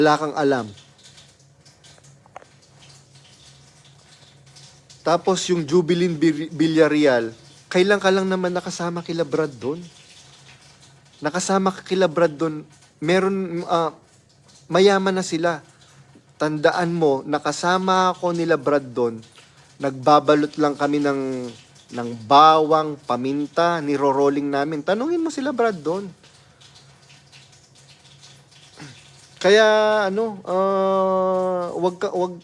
wala kang alam. Tapos yung Jubilin Villarreal, kailan ka lang naman nakasama kila Brad doon? Nakasama ka kila Brad doon, meron, mayaman na sila. Tandaan mo, nakasama ako nila Brad doon, nagbabalot lang kami ng bawang, paminta, niro-rolling namin. Tanungin mo sila Brad doon. Kaya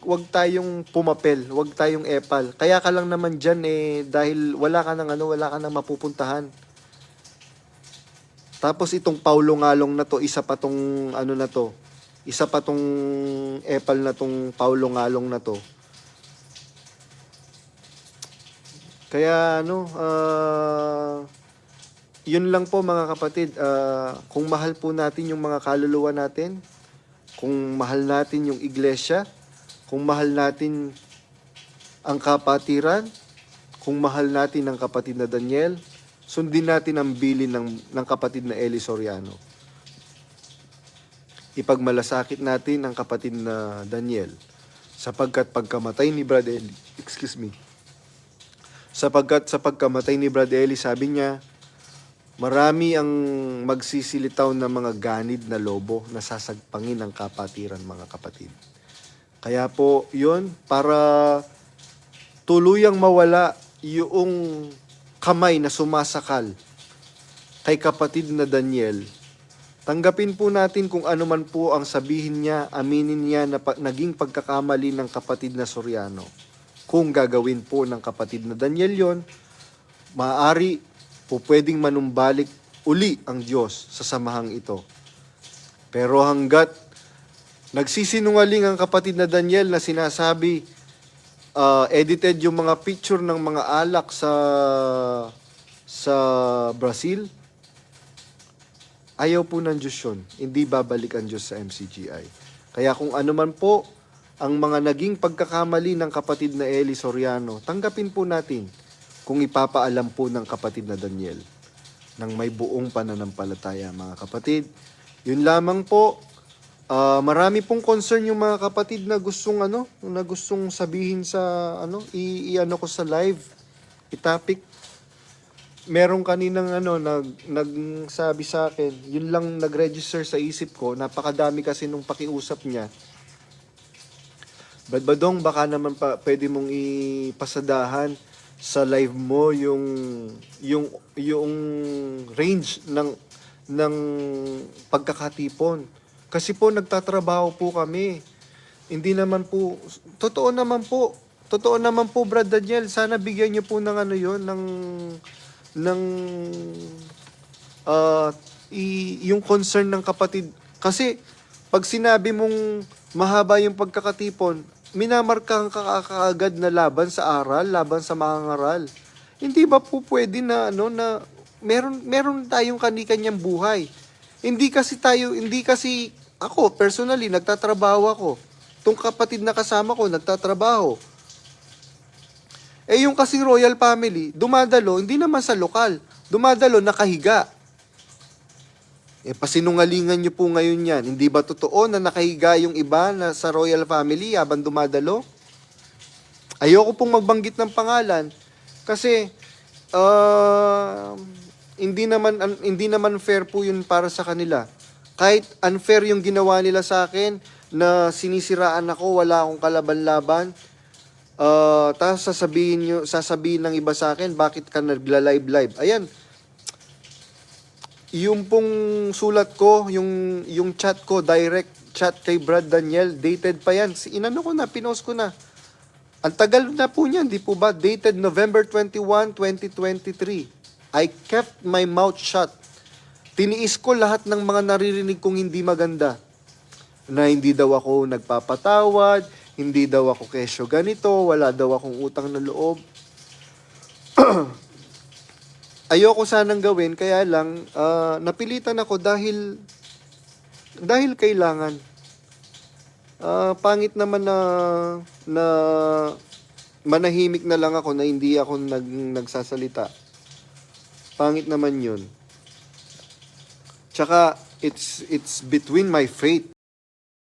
wag tayong pumapel, wag tayong epal. Kaya ka lang naman diyan dahil wala ka nang mapupuntahan. Tapos itong Paulo Ngalong na to, isa pa tong isa pa tong epal na tong Paulo Ngalong na to. Kaya yun lang po mga kapatid, kung mahal po natin yung mga kaluluwa natin, kung mahal natin yung iglesia, kung mahal natin ang kapatiran, kung mahal natin ang kapatid na Daniel, sundin natin ang bilin ng kapatid na Eli Soriano. Ipagmalasakit natin ang kapatid na Daniel, sapagkat pagkamatay ni Brad Eli, sapagkat sa pagkamatay ni Brad Eli, sabi niya, marami ang magsisilitaw na mga ganid na lobo na sasagpangin ng kapatiran, mga kapatid. Kaya po, yun, para tuluyang mawala yung kamay na sumasakal kay kapatid na Daniel, tanggapin po natin kung ano man po ang sabihin niya, aminin niya na naging pagkakamali ng kapatid na Soriano. Kung gagawin po ng kapatid na Daniel yon, maaari po pwedeng manumbalik uli ang Diyos sa samahang ito. Pero hanggat nagsisinungaling ang kapatid na Daniel na sinasabi, edited yung mga picture ng mga alak sa Brazil, ayaw po ng Diyos yun. Hindi babalik ang Diyos sa MCGI. Kaya kung ano man po ang mga naging pagkakamali ng kapatid na Eli Soriano, tanggapin po natin kung ipapaalam po ng kapatid na Daniel ng may buong pananampalataya, mga kapatid. Yun lamang po. Marami pong concern yung mga kapatid na gustong sabihin sa ko sa live, i-topic. Merong kaninang nagsabi sa akin, yun lang nag-register sa isip ko, napakadami kasi nung pakiusap niya. Brad Badong, baka naman pwede mong ipasadahan sa live mo yung range ng pagkakatipon. Kasi po nagtatrabaho po kami. Hindi naman po totoo naman po Brad Daniel, sana bigyan niyo po ng yung concern ng kapatid. Kasi pag sinabi mong mahaba yung pagkakatipon, minamarkahan ka kaagad na laban sa aral, laban sa mangangaral. Hindi ba po pwede na meron tayong kani-kanyang buhay. Hindi kasi ako personally nagtatrabaho ako. Tong kapatid na kasama ko nagtatrabaho. Yung kasing royal family, dumadalo hindi naman sa lokal, dumadalo nakahiga. Pasinungalingan nyo po ngayon yan. Hindi ba totoo na nakahiga yung iba na sa royal family habang dumadalo? Ayoko pong magbanggit ng pangalan kasi hindi naman fair po yun para sa kanila. Kahit unfair yung ginawa nila sa akin na sinisiraan ako, wala akong kalaban-laban. Tapos sasabihin ng iba sa akin, bakit ka nagla-live-live? Ayan. Yung pong sulat ko, yung chat ko, direct chat kay Brad Daniel, dated pa yan. Pinost ko na. Ang tagal na po niyan, di po ba? Dated November 21, 2023. I kept my mouth shut. Tiniis ko lahat ng mga naririnig kong hindi maganda. Na hindi daw ako nagpapatawad, hindi daw ako kesyo ganito, wala daw akong utang na loob. Ayoko sanang gawin, kaya lang napilitan ako dahil kailangan. Pangit naman na manahimik na lang ako na hindi ako nagsasalita. Pangit naman yun. Tsaka it's between my faith